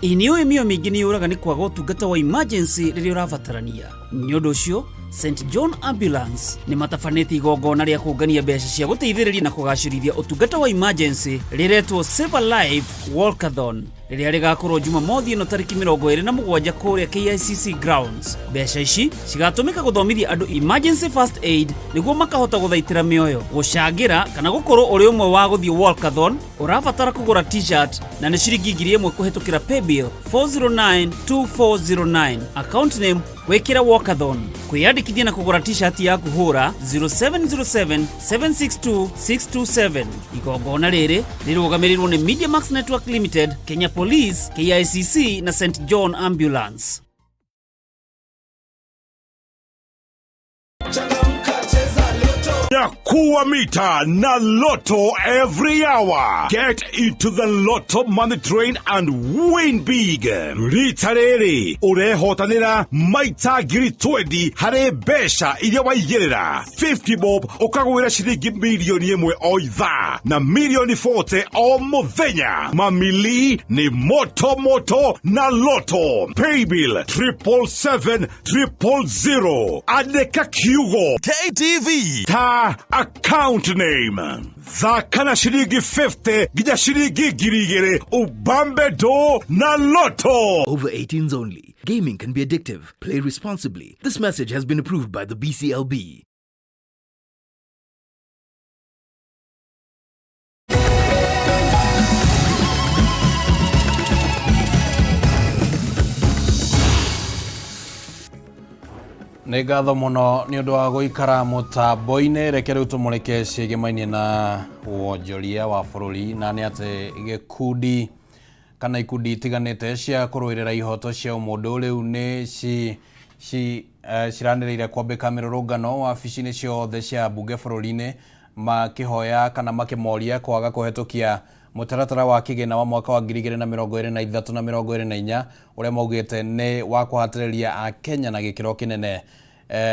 Inio emio mingini yuraga ni kwaga utungata wa emergency riria urabatarania. Ni undu ucio St John Ambulance ni matafanĩtie igongona rĩa kũngania mbeca cia gũteithĩrĩria na kũgacĩrithia ũtungata wa emergency riretwo Save a Life Walkathon rĩrĩa rĩgakorwo Jumamothi ĩno tarĩki 27 kũrĩa KICC grounds. Mbeca ici cigatũmĩka gũthomithia andũ emergency first aid nĩguo makahota gũthaitĩra mĩoyo, gũcangĩra kana gũkorwo ũrĩ ũmwe wa gũthiĩ walkathon. Ũrabatara kũgũra t-shirt na nĩ ciringi 1,000 kũhetũkĩra paybill 4092409 account name wekĩra walkathon. Kwĩyandĩkithia na kũgũra t-shirt yaku hũra 0707 762 627. Igongona rĩrĩ rĩrũgamĩrĩirwo nĩ Media Max Network Limited, Kenya Police, KICC na St John Ambulance. Nyakuwa mita na Lotto every hour. Get into the Lotto money train and win big. Ritarere urehotanira maita ngiri 20 hare besha iria waigerera. 50 bob ukagwira shilingi milioni 1 o ithaa na milioni 40 o muthenya. Mamili ni moto na Lotto. Paybill 77700. Andika kiugo KTV account name. Thakana shilingi 50 gija shilingi girigere ubambe do na Lotto. Over 18s only. Gaming can be addictive. Play responsibly. This message has been approved by the BCLB. Nĩ ngatho mũno nĩ ũndũ wa gũikara mũtambo-inĩ. Reke rĩu tũmũrĩke ciĩgemainie na wonjoria wa bũrũri na nĩ atĩ gĩkundi kana ikundi itiganĩte cia kũrũĩrĩra ihoto cia mũndũ rĩu nĩ ciranĩrĩire kwambĩka mĩrũrũngano wabici-inĩ ciothe cia mbunge bũrũri-inĩ makĩhoya kana makĩmoria kwaga kũhetũkia mũtaratara wa kĩgĩna wa mwaka wa 2023 na 2024 ũrĩa maugĩte nĩ wa kũhatĩrĩria a Kenya na gĩkĩro kĩnene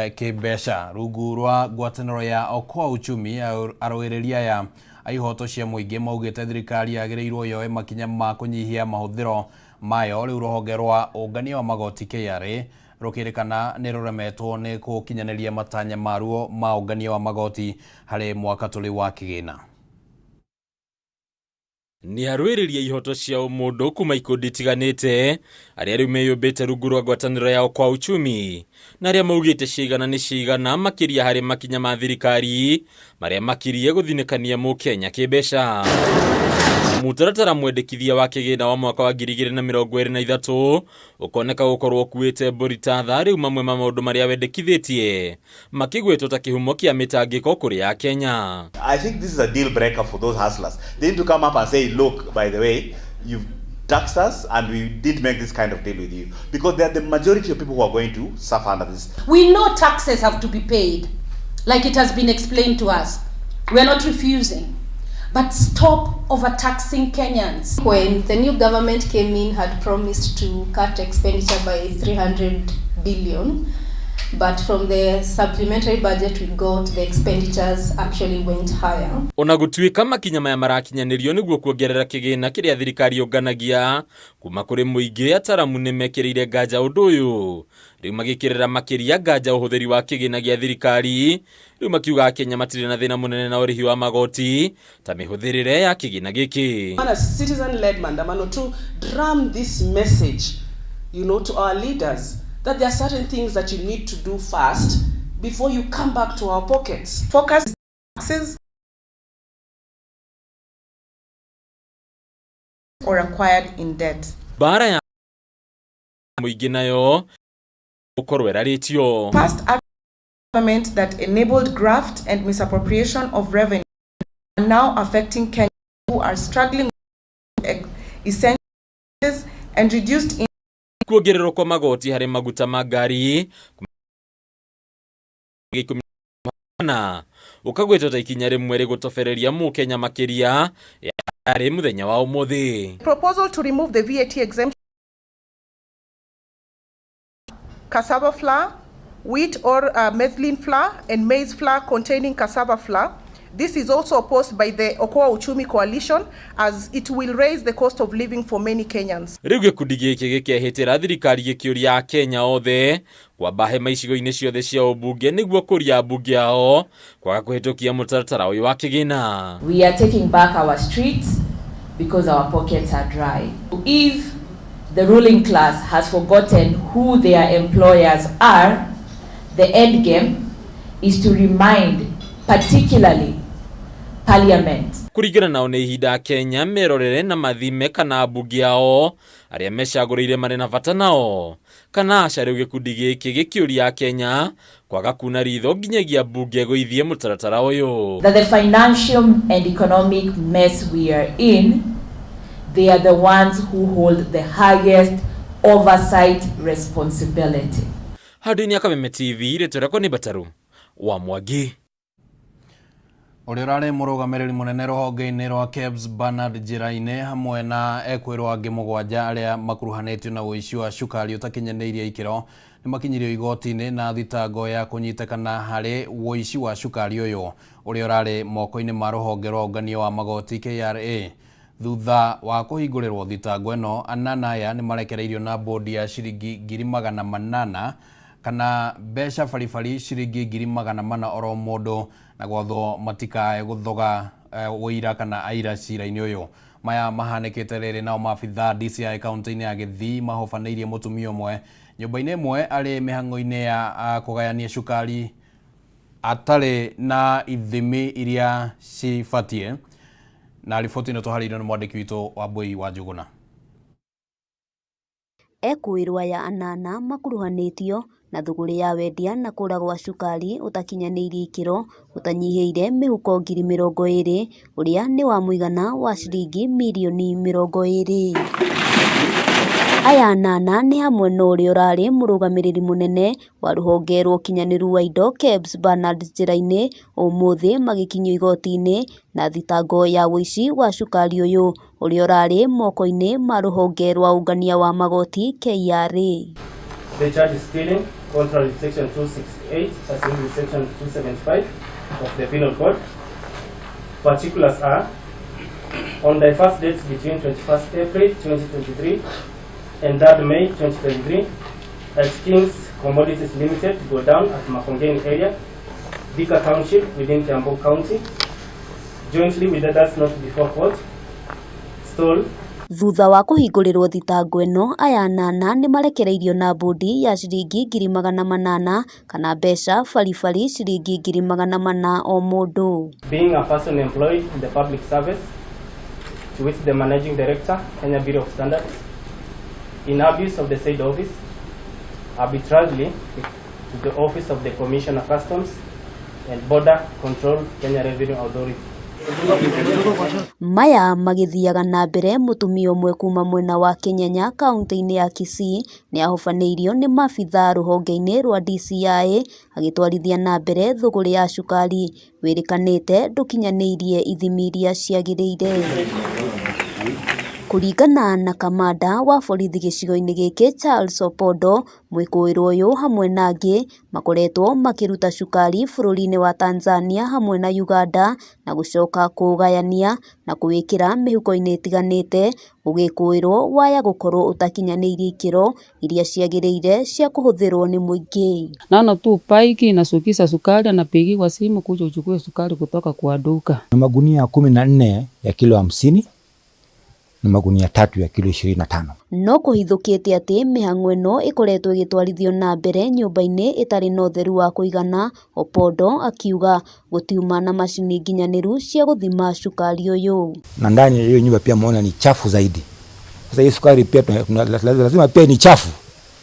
kĩmbeca. Rungu rwa ngwatanĩro ya Okoa Uchumi arũĩrĩria ya ihoto cia mũingĩ maugĩte thirikari yagĩrĩirwo yoe makinya ma kũnyihia mahũthĩro mayo. Rĩu rũhonge rwa ũngania wa magoti KRA rũkĩrĩkana nĩ rũremetwo nĩ gũkinyanĩria matanya maruo ma ũngania wa magoti harĩ mwaka tũrĩ wa kĩgĩna. Ni arũĩrĩria ihoto cia mũndũ kuma ikundi tiganĩte arĩa rĩu meyũmbĩte rungu rwa ngwatanĩro ya Okoa Uchumi na arĩa maugĩte ciigana nĩ ciigana makĩria harĩ makinya ma thirikari marĩa makirie gũthinĩkania mũkenya kĩmbeca. Mũtaratara mwendekithia wa kĩgĩna wa mwaka wa 2023 ũkoneka gũkorwo kuĩte mbũrita rĩu mamwe ma maũndũ marĩa wendekithĩtie makĩgwĩtwo ta kĩhumo kĩa mĩtangĩko kũrĩ ya Kenya. I think this is a deal breaker for those hustlers. They need to come up and say, look, by the way, you've taxed us and we didn't make this kind of deal with you, because they are the majority of people who are going to suffer under this. We know taxes have to be paid, like it has been explained to us. We are not refusing. But stop overtaxing Kenyans. When the new government came in, had promised to cut expenditure by 300 billion, but from the supplementary budget we got, the expenditures actually went higher. Ona gũtuĩka makinya maya marakinyanĩrio nĩguo kuongerera kĩgĩna kĩrĩa thirikari yonganagia kuma kũrĩ mũingĩ, ataramu nĩ mekĩrĩire nganja ũndũ ũyũ. Rĩu magĩkĩrĩra makĩria nganja ũhũthĩri wa kĩgĩna gĩa thirikari, rĩu makiuga Kenya matirĩ na thĩna mũnene na ũrĩhi wa magoti ta mĩhũthĩrĩre ya kĩgĩna gĩkĩ. A citizen-led maandamano to drum this message to our leaders that there are certain things that you need to do first before you come back to our pockets. Focus taxes or acquired in debt. Bara ya muingi nayo ukorwe raritio. Past government that enabled graft and misappropriation of revenue are now affecting Kenyans who are struggling with essentials and reduced kuongererwo kwa magoti hari maguta magari na ukagwetwo ta ikinya rimwe rigutofereria mu Kenya makiria yari muthenya wa umuthi. Proposal to remove the VAT exemption cassava flour, wheat or maize flour and maize flour containing cassava flour. This is also opposed by the Okoa Uchumi Coalition as it will raise the cost of living for many Kenyans. Riu gikundi giki gikehitira thirikari gikiuria Kenya othe kwamba hema icigo-ini ciothe cia ubunge niguo kuria bunge ao kwaga kuhitukia mutaratara uyu wa kigina. We are taking back our streets because our pockets are dry. If the ruling class has forgotten who their employers are, the end game is to remind particularly Parliament. Kurigana nao ni ihinda Kenya merorere na mathime kana bunge ao aria mecaguriire mari na bata nao kana acari gikundi giki gikiuria Kenya kwaga kuna ritho nginyagia bunge guithie mutaratara uyu. That the financial and economic mess we are in, they are the ones who hold the highest oversight responsibility. Hadini ya Kameme TV retoreko ni Bataru wa Mwangi. Uri urari murugamiriri munene ruhonge-ini rwa KEBS Bernard Njiraine hamwe na ekwirwo angi mugwanja aria makuruhanitio na uici wa cukari utakinyaniirie ikiro ni makinyirio igoti-ini na thitango ya kunyitekana hari uici wa cukari uyu uri urari moko-ini ma ruhonge rwa unganio wa magoti KRA. Thutha wa kuhingurirwo thitango ino, anana aya ni marekereirio na bodi ya ciringi 800,000 kana mbeca baribari ciringi 400,000 oro mundu na gwatho matikae guthoga wira kana aira cira-ini uyu. Maya mahanikite riri nao maabitha DCI kaunti-ini ya Githii mahobaneirie mutumia umwe nyumba-ini imwe ari mihango-ini ya kugayania cukari atari na ithimi iria cibatie. Na riboti ino tuharĩirio nĩ mwandĩki witũ wa Mbui wa Njuguna. Ekwirwo aya anana makuruhanĩtio na thũgũrĩ ya wendia na kũra gwa cukari utakinyanĩirie ikĩro utanyihiire mĩhuko 20,000 ũrĩa nĩ wa mũigana wa ciringi mirioni 20. Aya anana ni hamwe na ũrĩa ũrarĩ mũrũgamĩrĩri mũnene wa rũhonge rwa ũkinyanĩru wa indo KEBS Bernard Njiraine ũmũthĩ magĩkinyio igoti-inĩ na thitango ya ũici wa cukari ũyũ ũrĩa ũrarĩ moko-inĩ ma rũhonge rwa ũngania wa magoti KRA. The charge is stealing contrary to section 268 as in section 275 of the Penal Code. Particulars are on the first dates between 21st April 2023 and 3rd May 2023 at King's Commodities Limited go down at Makongeni area, Thika Township within Kiambu County, jointly with others not before court, stole. Thutha wa kuhingũrĩrwo thitango ĩno, aya anana nĩ marekereirio na bodi ya ciringi 800,000 kana mbeca baribari ciringi 400,000 o mũndũ. Being a person employed in the public service, to which the managing director, Kenya Bureau of Standards, in abuse of the said office, arbitrarily to the office of the Commissioner of Customs and Border Control, Kenya Revenue Authority. Maya magithiaga na mbere mutumia umwe kuma mwena wa Kenyanya kaunti-ini ya Kisii ni ahobaneirio ni maabitha ruhonge-ini rwa DCI agitwarithia na mbere thũgũrĩ ya cukari wĩrĩkanĩte ndũkinyanĩirie ithimi iria ciagĩrĩire. Kuringana na kamanda wa borithi gĩcigo-inĩ gĩkĩ Charles Opondo, mwĩkũĩrwo ũyũ hamwe na angĩ makoretwo makĩruta cukari bũrũri-inĩ wa Tanzania hamwe na Uganda na gũcoka kũgayania na kũwĩkĩra mĩhuko-inĩ ĩtiganĩte, ũgĩkũĩrwo waya gũkorwo utakinyanĩirie ikĩro iria ciagĩrĩire cia kũhũthĩrwo nĩ mũingĩ. Nano tu paiki inashukisha sukari, anapigiwa simu kuja uchukue sukari kutoka kwa duka. Magunia 14 ya kilo 50 ni magunia 3 ya kilo 25. No kuhithukite ati mihang'o ino ikoretwo igitwarithio na mbere nyumba-ini itari na utheru wa kuigana. Opondo akiuga gutiuma na macini nginyaniru cia guthima cukari uyu. Na ndani ya hiyo nyumba pia muona ni chafu zaidi. Sasa hii sukari pia lazima pia ni chafu,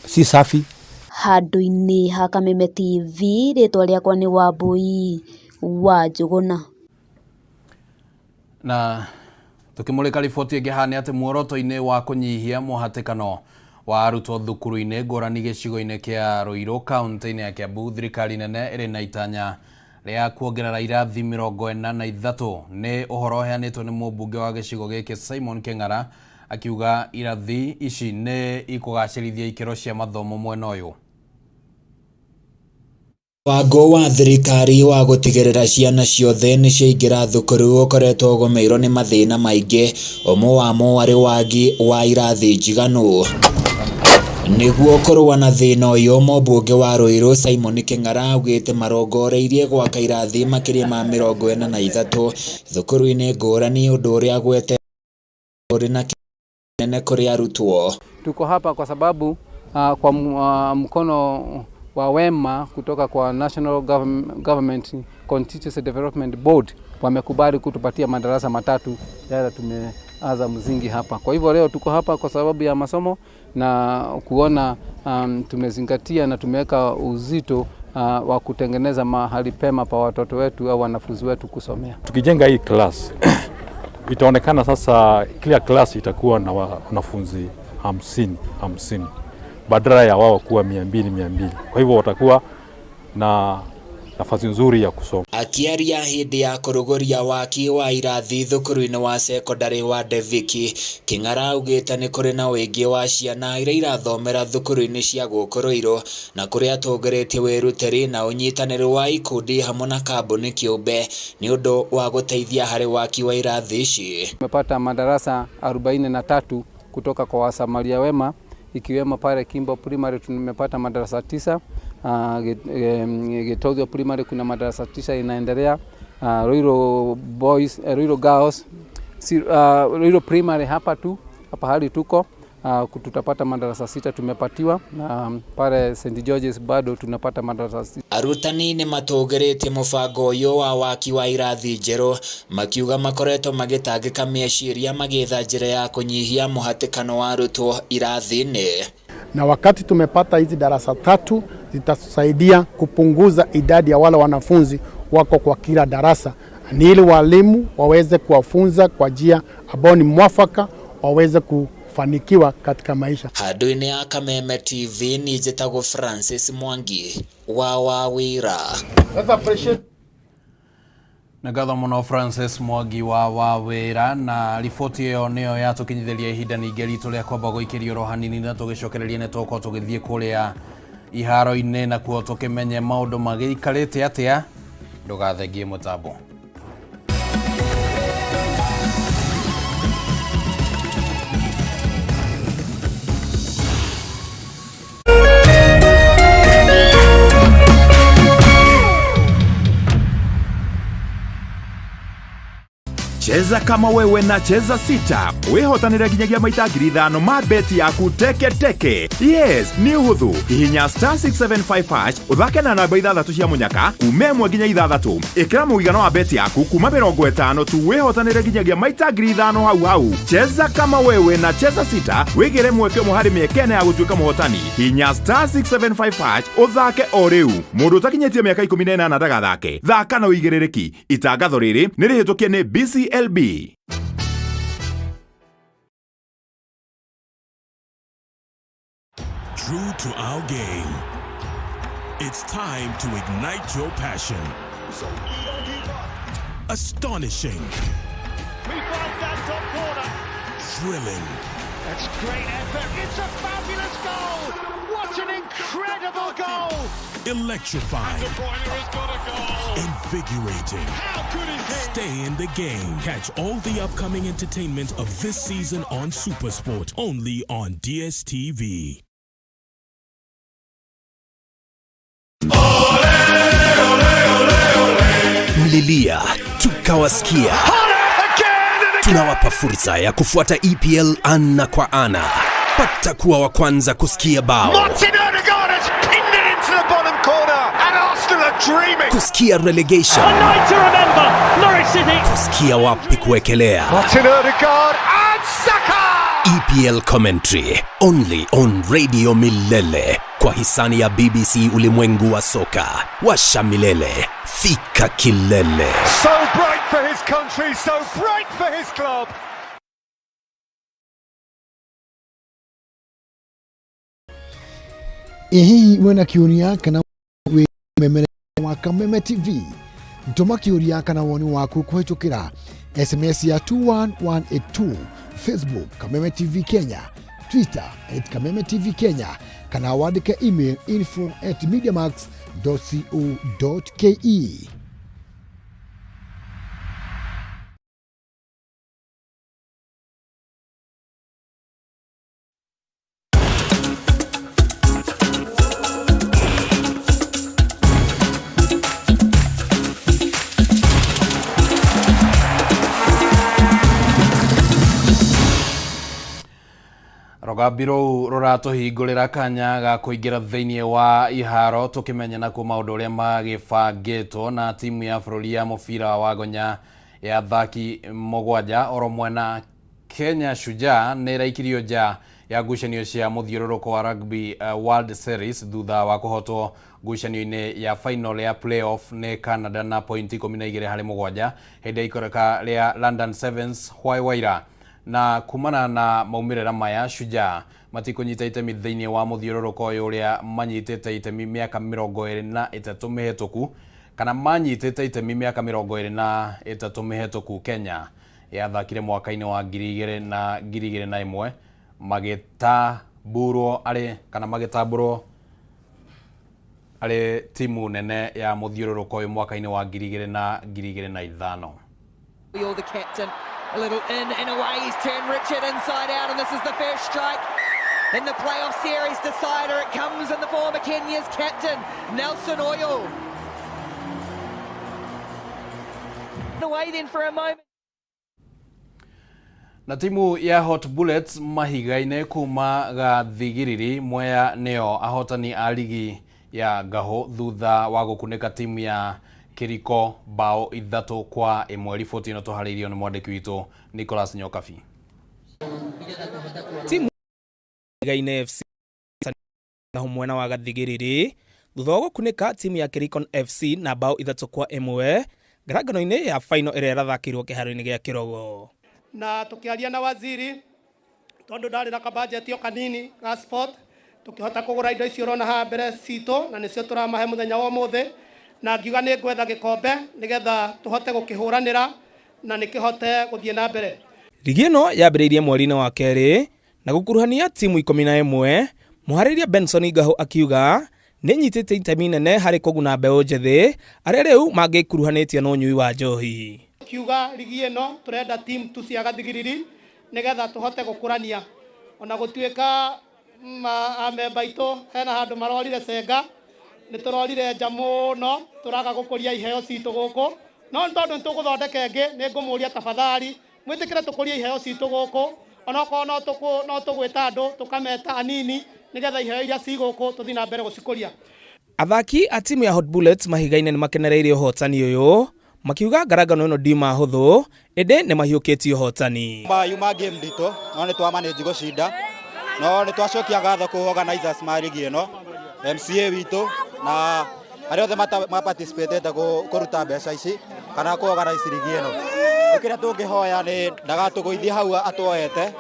si safi. Handu-ini ha Kameme TV, ritwa riakwa ni Wambui wa Njuguna. Na tukimulika riboti ingi hane ati muoroto-ini wa kunyihia muhatikano wa arutwo thukuru-ini ngurani gicigo-ini kia Ruiru kaunti-ini ya Kiambu, thirikari nene iri na itanya ria kuongerera irathi 43. ni uhoro uheanitwo ni mũmbunge wa gicigo giki Simon Keng'ara, akiuga irathi ici ni ikugacirithia ikero cia mathomo mwena uyu. Wango wa thirikari wa gutigirira ciana ciothe ni ciaingira thukuru ukoretwo ugomeirwo ni mathina maingi, umwe wamo wari wagi wa irathi njiganu. Niguo korwa na thina uyu, mũmbunge wa Ruiru Simon Keng'ara augite marongoreirie gwaka irathi makiria ma 43 thukuru-ini ngurani, undu uria gwete uri na kinene kuri arutwo. Tuko hapa kwa sababu kwa mkono wa wema kutoka kwa National Government Constituency Development Board wamekubali kutupatia madarasa 3 yale tumeanza mzingi hapa. Kwa hivyo leo tuko hapa kwa sababu ya masomo na kuona tumezingatia na tumeweka uzito wa kutengeneza mahali pema pa watoto wetu au wanafunzi wetu kusomea. Tukijenga hii class itaonekana sasa kila class itakuwa na wanafunzi 50 badala ya wao kuwa 200. Kwa hivyo watakuwa na nafasi nzuri ya kusoma. Akiaria hindi ya kuruguria waki wa irathi thukuru-ini wa secondary wa Deviki, Keng'ara augite ni kuri na wingi wa ciana iria irathomera thukuru-ini cia guku Ruiru na kuria atongoretie wirutiri na unyitaniri wa ikundi hamwe na kambuni kiumbe ni undu wa guteithia hari waki wa irathi ici. Tumepata madarasa 43 kutoka kwa wasamaria wema, ikiwemo pale Kimbo Primary tumepata madarasa 9, Gitodhio Primary kuna madarasa 9 inaendelea, Ruiru Boys, Ruiru Girls, Ruiru Primary hapa hali tuko tutapata madarasa 6 tumepatiwa, na pale St George's bado tunapata madarasa 6. Arutani ni matogeretie mubango uyu wa waki wa irathi njeru, makiuga makoretwo magitangika meciria magitha njira ya kunyihia muhatikano wa arutwo irathi-ini. Na wakati tumepata hizi darasa 3 zitasaidia kupunguza idadi ya wale wanafunzi wako kwa kila darasa, ni ili walimu waweze kuwafunza kwa njia ambayo ni mwafaka, waweze kufanikiwa katika maisha. Handu-ini ya Kameme TV ni njitagwo Francis Mwangi wa Wawira. Let's appreciate. Nagatha muno Francis Mwangi wa Wawira, na riboti iyo niyo yatukinyithiria ihinda ningi ritu ria kwamba guikiria ro hanini na tugicokereria ne toko tugithie kuria iharo-ini na kuo tukimenye maundu magiikarite atia. Ndugathengie Mutambo. Cheza kama wewe na cheza sita. Wihotanira kinyagia maita 5,000 ma beti yaku teke. Yes, ni uhuthu. Hihinya *675# uthake na namba 6 cia munyaka kuma 1 nginya 6. Ikira muigano wa beti yaku kuma 50 tu wihotanira kinyagia maita 5,000 hau. Cheza kama wewe na cheza sita. Wigire mweke muhari miekene ya gutuika muhotani. Hihinya *675# uthake o riu. Mundu utakinyetie miaka 18 ndagathake. Thaka na uigirereki. Itangatho riri ni rihitukie ni BCLB. True to our game, it's time to ignite your passion. Astonishing. Thrilling. That's great effort. It's a fabulous goal. What an incredible goal. Electrifying. And De Bruyne has got a goal. Invigorating. How good is he? Stay in the game. Catch all the upcoming entertainment of this season on SuperSport, only on DSTV. Mlilia tukawasikia, tunawapa fursa ya kufuata EPL ana kwa ana. Pata kuwa wa kwanza kusikia bao, kusikia relegation, kusikia wapi kuwekelea. EPL commentary only on Radio Milele kwa hisani ya BBC Ulimwengu wa Soka. Washa milele, fika kilele. So bright for his country, so bright for his club. Hii wena kiuria kana Kameme wa Kameme TV. Ntoma kiuria kana woni waku kuhitukira SMS ya 21182, Facebook Kameme TV Kenya, Twitter @Kameme TV Kenya, kana wandike email info@mediamax.co.ke. Rogabiro rorato hingurira kanya ga kuingira thiini wa iharo tukimenya na kuma undu uria magibangitwo na timu ya bururi ya mubira wa gonya ya athaki mugwanja oromwe na Kenya Shujaa ni raikirio nja ya ngucanio cia muthiururuko wa rugby World Series thutha wa kuhotwo ngucanio-ini ya final ya playoff ni Canada na pointi 12-7 hindi ikoreka ria London Sevens Hwaira. Na kumana na maumirira maya Shujaa matikunyita itemi thiini wa muthiururuko uria manyitite itemi miaka 23 mihituku kana manyitite itemi miaka 23 mihituku. Kenya yathakire mwaka-ini wa 2021 magitamburwo ari timu nene ya muthiururuko uyu mwaka-ini wa 2025. You're the captain. A little in away, he's turned Richard inside out, and this is the first strike in the playoff series decider. It comes in the form of Kenya's captain, Nelson Oyo. Away then for a moment. Na timu ya Hot Bullets mahigaine kuma Gathigiriri Mwea neo ahotani a ligi ya Gaho thutha wa gukuneka timu ya Kiriko bao 3-1. Riboti ino tuharĩirio nĩ mwandĩki witũ Nicholas Nyokabi. Timu Gaine FC na mwena wa Gathigiriri thutha wa gukunĩka timu ya Kiriko FC na bao 3-1 ngarangano-inĩ ya final ĩrĩa ĩrathakĩirwo kĩharo-inĩ gĩa Kirogo. Na tukiaria na waziri tondu ndari na kabajeti yo kanini ga sport tukihota kugura indo icio rona ha mbere cito na nicio turamahe muthenya wa muthe na ngiuga ni ngwetha gikombe nigetha tuhote gukihuranira na nikihote guthie na mbere. Ligi ĩno yambĩrĩirie mweri-inĩ wa kerĩ na gukuruhania timu 11. Muharĩria Benson Ngahu akiuga nĩ nyitĩte itemi nene harĩ kũguna mbeũ njĩthĩ arĩa rĩu mangĩkuruhanĩtie na ũnyui wa njohi. Kiuga ligi ĩno turenda team tu cia Gathigiriri nigetha tuhote gukurania ona gutuĩka amemba itu hena handu marorire cenga ni turorire nja muno turaga gukuria iheo citu guku no tondu tuguthondeka ingi ni ngumuria tafadhali mwitikire tukuria iheo citu guku onako no tugwita andu tukameta anini nigetha iheo iria ci guku tuthi na mbere gucikuria. Athaki a timu ya Hot Bullets mahigaine ni makenereire uhotani uyu makiuga ngarangano ino ndima huthu ende ni mahiukĩtie uhotani. Yuma game ndito no ni twa manage gucinda no ni twacokia ngatho ku organizers ma ligi ino MCA witu na arĩa othe ma participate kuruta mbeca ici kana ku organize ligi ino. Ukira tungihoya ni ndagatuguithie hau atuoete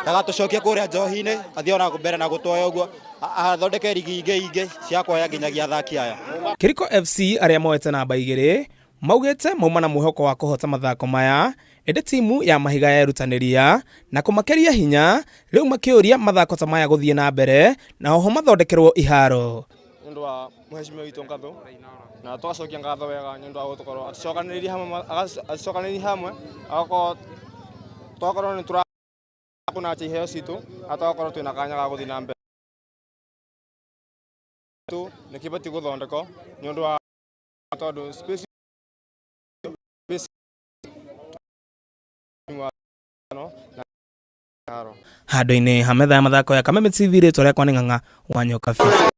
ndagatucokia kuria njohi-ini athie ona mbere na gutoya uguo athondeke ligi ingi cia kuoya nginyagia athaki aya. Kiriko FC arĩa moete namba 2 maugĩte mauma na mwĩhoko wa kũhota mathako maya ende timu ya mahiga ya erutanĩria na kũmakeria hinya rĩu makĩũria mathako ta maya gũthie na mbere na oho mathondekerwo iharo. Nĩũndũ wa mheshimiwa witũ ngatho na twacokia ngatho wega nĩũndũ wa gũtũkorwo aticokanĩrĩirie hamwe agakorwo twakorwo nĩ tũrakũna iheo citũ atwakorwo twĩna kanya ga gũthie na mbere nĩkĩbatiĩ gũthondekwo nĩũndũ wa tondũ space Handũ-inĩ ha metha ya mathako ya Kameme TV rĩtwa rĩakwa nĩ Ng'ang'a wa Nyoka Biũ.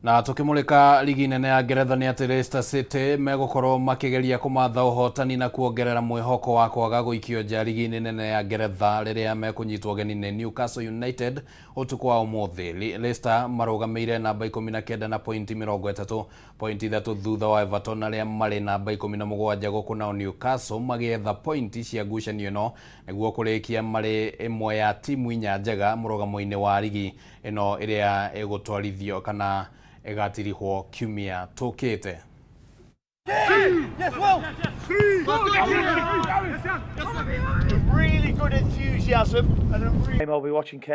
Na tukimulika ligi nene ya Ngeretha ni ati Leicester City megukorwo makigeria kumatha uhotani na kuongerera mwihoko wa kwaga guikio nja ligi nene ya Ngeretha riria mekunyitwo geni ni Newcastle United utuku wa umuthi. Leicester marugameire namba 19 na pointi 30, pointi 3 thutha wa Everton aria mari namba 17 gukuna Newcastle magietha pointi cia ngucanio ino niguo kurikia mari imwe ya timu inya njega murugamo-ini wa ligi ino iria igutwarithio kana egatirihwo kiumia tukite. Really good enthusiasm. I'll be watching carefully.